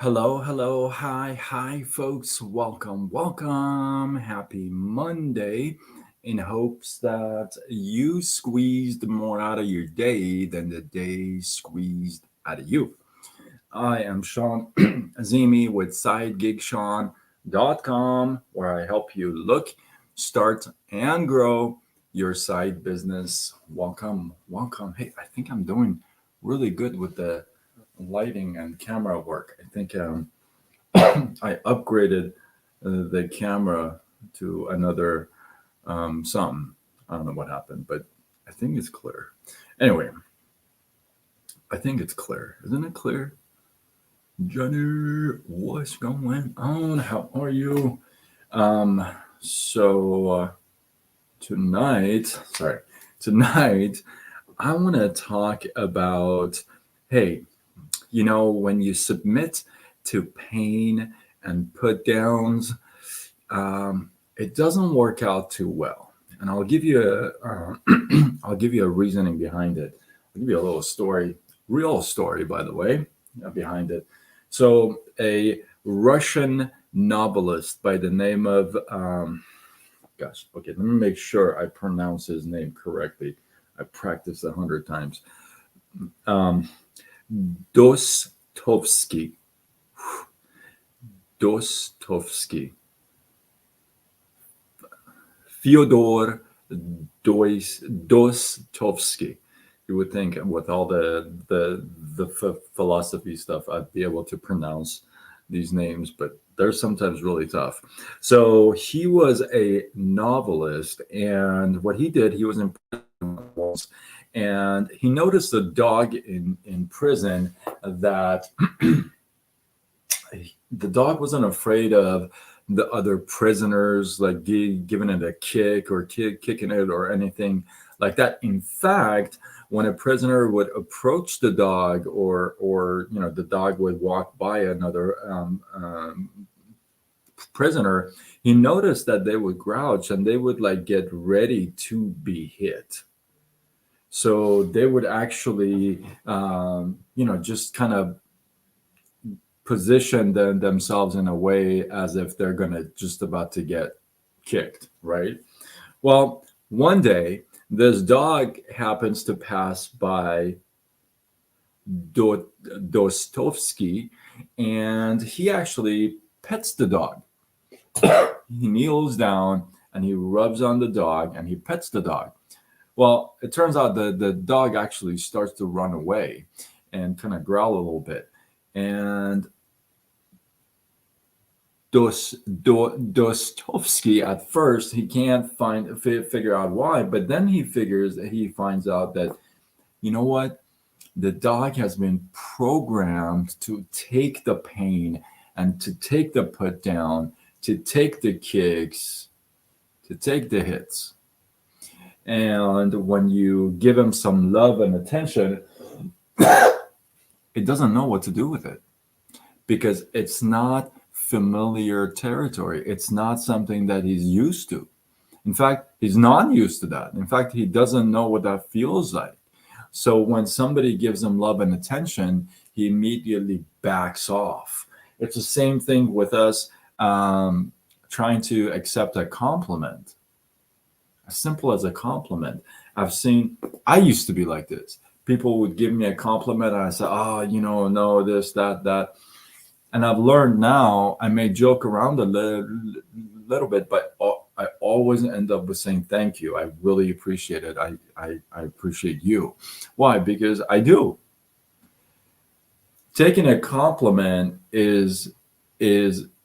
Hello, hello, hi, folks. Welcome. Happy Monday. In hopes that you squeezed more out of your day than the day squeezed out of you. I am Sean Azimi with SideGigSean.com, where I help you look, start, and grow your side business. Welcome. Hey, I think I'm doing really good with the lighting and camera work. I think I upgraded the camera to another something. I don't know what happened, but I think it's clear. Anyway, I think it's clear. Isn't it clear? Johnny, what's going on? How are you? Um, so tonight, sorry, tonight I want to talk about, hey, when you submit to pain and put downs, it doesn't work out too well. And I'll give you I'll give you a reasoning behind it. I'll give you a little story, real story, by the way, behind it. So a Russian novelist by the name of, okay, let me make sure I pronounce his name correctly. I practiced 100 times. Um, Dostoevsky. Dostoevsky. Fyodor Dostoevsky. You would think with all the philosophy stuff, I'd be able to pronounce these names, but they're sometimes really tough. So he was a novelist, and what he did, he was in prison, and he noticed a dog in prison that the dog wasn't afraid of the other prisoners, like giving it a kick or kicking it or anything like that. In fact, when a prisoner would approach the dog, or the dog would walk by another prisoner, he noticed that they would grouch and they would like get ready to be hit. So they would actually, just kind of position themselves in a way as if they're gonna just about to get kicked, right? Well, one day this dog happens to pass by Dostovsky, and he actually pets the dog. He kneels down and he rubs on the dog and he pets the dog. Well, it turns out the dog actually starts to run away and kind of growl a little bit. And Dostoevsky, at first he can't figure out why, but then he finds out that, you know what, the dog has been programmed to take the pain and to take the put down, to take the kicks, to take the hits. And when you give him some love and attention, it doesn't know what to do with it because it's not familiar territory. It's not something that he's used to. In fact, he's not used to that. In fact, he doesn't know what that feels like. So when somebody gives him love and attention, he immediately backs off. It's the same thing with us trying to accept a compliment, as simple as a compliment. I used to be like this. People would give me a compliment and I say, oh, no, this, that. And I've learned now, I may joke around a little bit, but I always end up with saying thank you. I really appreciate it. I appreciate you. Why? Because I do. Taking a compliment is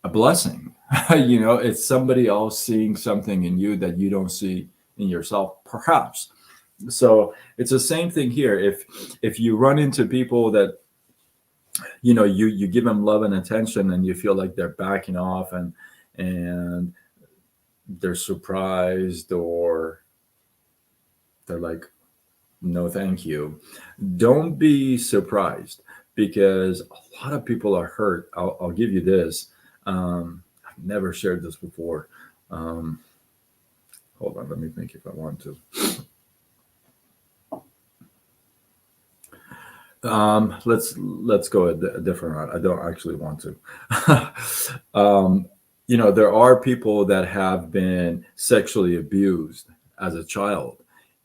a blessing. It's somebody else seeing something in you that you don't see in yourself, perhaps. So it's the same thing here. If you run into people that you give them love and attention and you feel like they're backing off and they're surprised, or they're like, no thank you, don't be surprised, because a lot of people are hurt. I'll give you this. I've never shared this before. um, Hold on, let me think if I want to. Let's go a different route. I don't actually want to. um, there are people that have been sexually abused as a child,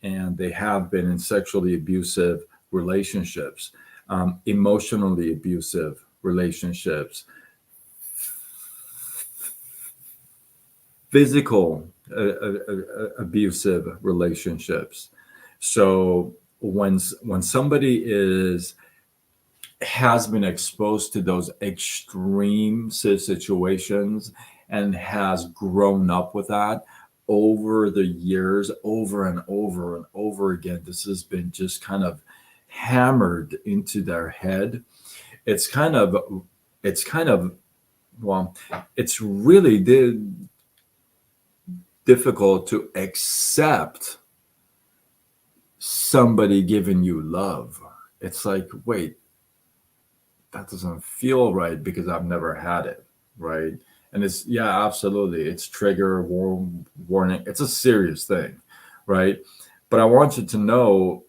and they have been in sexually abusive relationships, emotionally abusive relationships, physical abusive relationships. So when somebody is has been exposed to those extreme situations and has grown up with that over the years, over and over and over again, this has been just kind of hammered into their head. It's kind of, it's kind of, well, it's really difficult to accept somebody giving you love. It's like, wait, that doesn't feel right because I've never had it, right? And it's, yeah, absolutely. It's trigger warning. It's a serious thing, right? But I want you to know,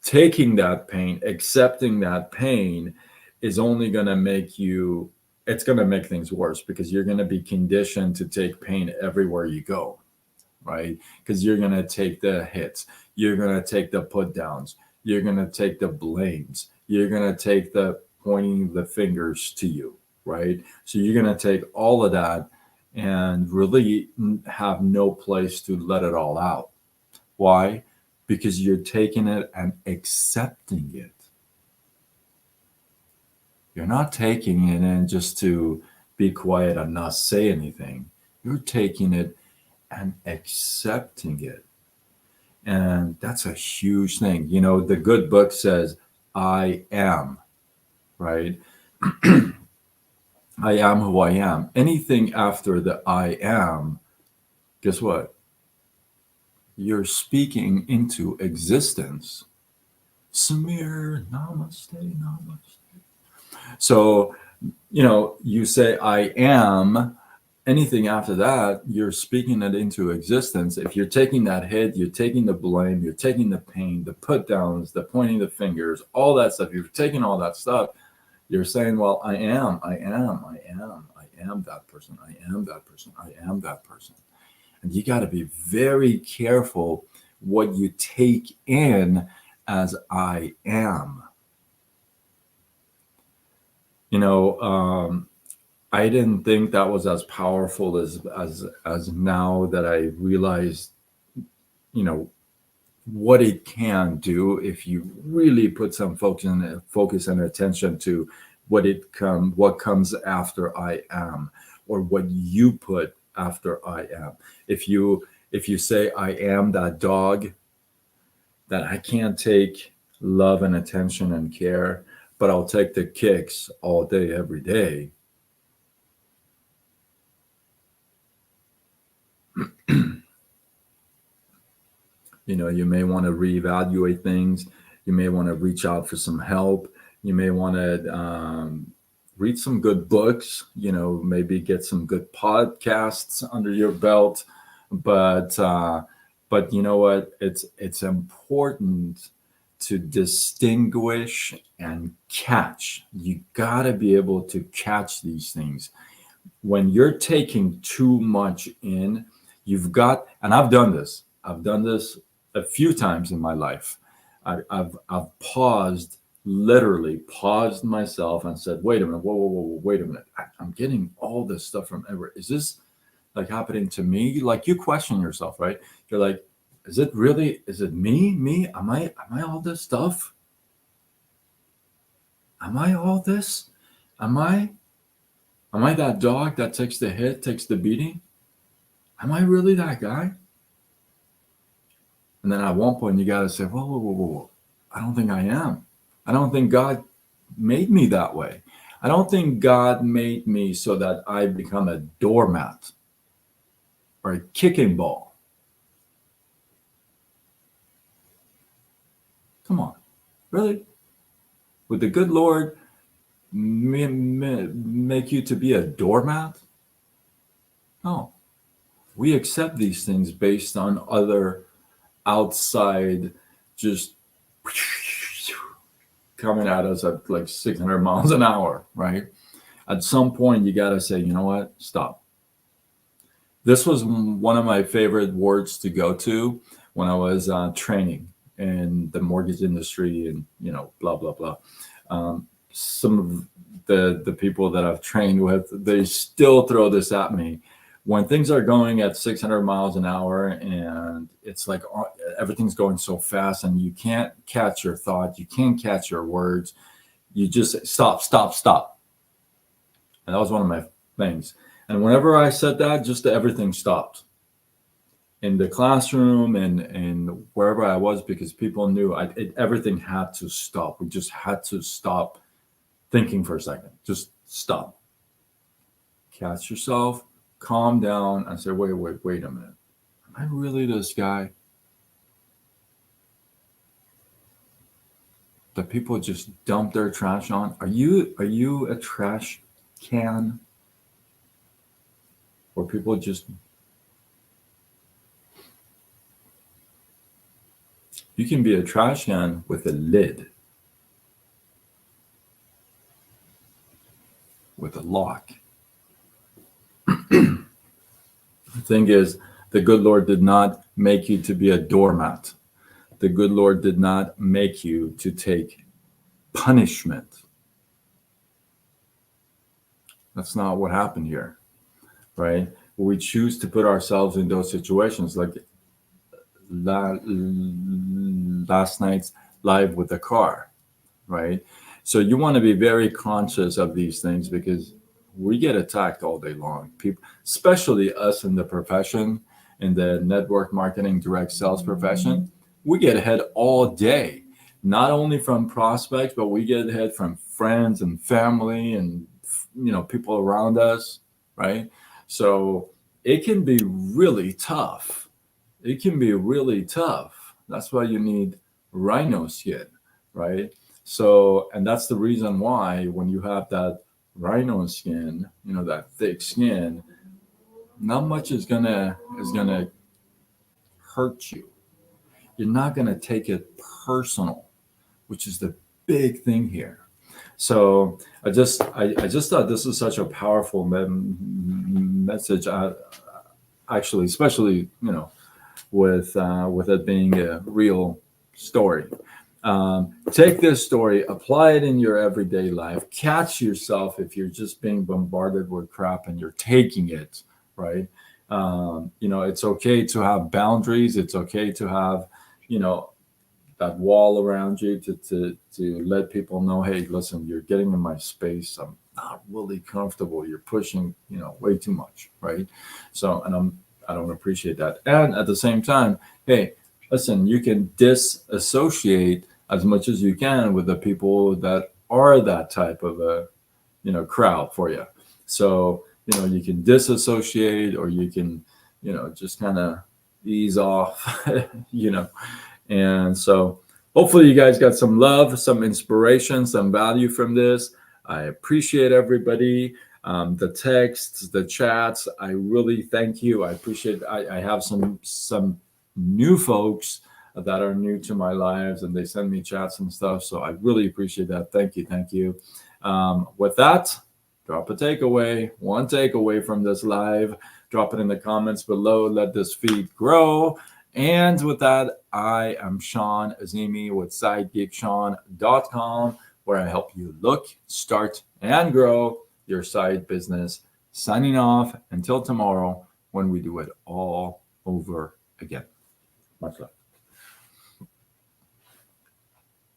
taking that pain, accepting that pain is only going to make you, it's going to make things worse because you're going to be conditioned to take pain everywhere you go, right? Because you're going to take the hits, you're going to take the put downs, you're going to take the blames, you're going to take the pointing the fingers to you, right? So you're going to take all of that and really have no place to let it all out. Why? Because you're taking it and accepting it. You're not taking it in just to be quiet and not say anything. You're taking it and accepting it. And that's a huge thing. The good book says, I am, right? I am who I am. Anything after the I am, guess what? You're speaking into existence. Samir, namaste, namaste. So, you say I am, anything after that, you're speaking it into existence. If you're taking that hit, you're taking the blame, you're taking the pain, the put downs, the pointing the fingers, all that stuff, you're taking all that stuff, you're saying, well, I am that person, I am that person, I am that person. And you got to be very careful what you take in as I am. I didn't think that was as powerful as now that I realized, you know, what it can do if you really put some focus and attention to what comes after I am, or what you put after I am. If you say I am that dog, that I can't take love and attention and care, but I'll take the kicks all day, every day. You may want to reevaluate things. You may want to reach out for some help. You may want to read some good books. Maybe get some good podcasts under your belt. But you know what? It's important to distinguish and catch. You got to be able to catch these things. When you're taking too much in, and I've done this. I've done this a few times in my life. I've paused, literally paused myself and said, "Wait a minute, whoa, wait a minute. I'm getting all this stuff from everywhere. Is this like happening to me?" Like, you question yourself, right? You're like, "Is it really? Is it me? Me? Am I all this stuff? Am I all this? Am I? Am I that dog that takes the hit, takes the beating? Am I really that guy?" And then at one point, you got to say, whoa, whoa, whoa, whoa, whoa. I don't think I am. I don't think God made me that way. I don't think God made me so that I become a doormat or a kicking ball. Come on. Really? Would the good Lord make you to be a doormat? No. We accept these things based on other outside, just coming at us at like 600 miles an hour, right? At some point, you got to say, you know what? Stop. This was one of my favorite words to go to when I was training in the mortgage industry and, blah, blah, blah. Some of the people that I've trained with, they still throw this at me. When things are going at 600 miles an hour and it's like everything's going so fast and you can't catch your thought, you can't catch your words, you just stop, stop, stop. And that was one of my things. And whenever I said that, just everything stopped in the classroom and wherever I was, because people knew everything had to stop. We just had to stop thinking for a second. Just stop. Catch yourself, calm down, and say, wait a minute. Am I really this guy that people just dump their trash on? Are you a trash can? Or people just, you can be a trash can with a lid, with a lock. The thing is, the good Lord did not make you to be a doormat. The good Lord did not make you to take punishment. That's not what happened here, right? We choose to put ourselves in those situations, like last night's live with the car, right? So you want to be very conscious of these things because we get attacked all day long. People, especially us in the profession, in the network marketing, direct sales profession, we get hit all day, not only from prospects, but we get hit from friends and family and people around us, right? So it can be really tough. It can be really tough. That's why you need rhino skin, right? So, and that's the reason why when you have that rhino skin, that thick skin, not much is gonna hurt you. You're not gonna take it personal, which is the big thing here. So I just thought this is such a powerful message. Actually, especially with it being a real story. Take this story, apply it in your everyday life. Catch yourself if you're just being bombarded with crap and you're taking it, right? It's okay to have boundaries. It's okay to have, that wall around you to let people know, hey, listen, you're getting in my space. I'm not really comfortable. You're pushing, way too much, right? So, and I don't appreciate that. And at the same time, hey, listen, you can disassociate as much as you can with the people that are that type of a, crowd for you. So, you can disassociate or you can, just kind of ease off, And so hopefully you guys got some love, some inspiration, some value from this. I appreciate everybody. The texts, the chats, I really thank you. I appreciate I have some new folks that are new to my lives and they send me chats and stuff. So I really appreciate that. Thank you. With that, drop a takeaway, one takeaway from this live, drop it in the comments below. Let this feed grow. And with that, I am Sean Azimi with SideGeekSean.com, where I help you look, start, and grow your side business. Signing off until tomorrow when we do it all over again. Much love.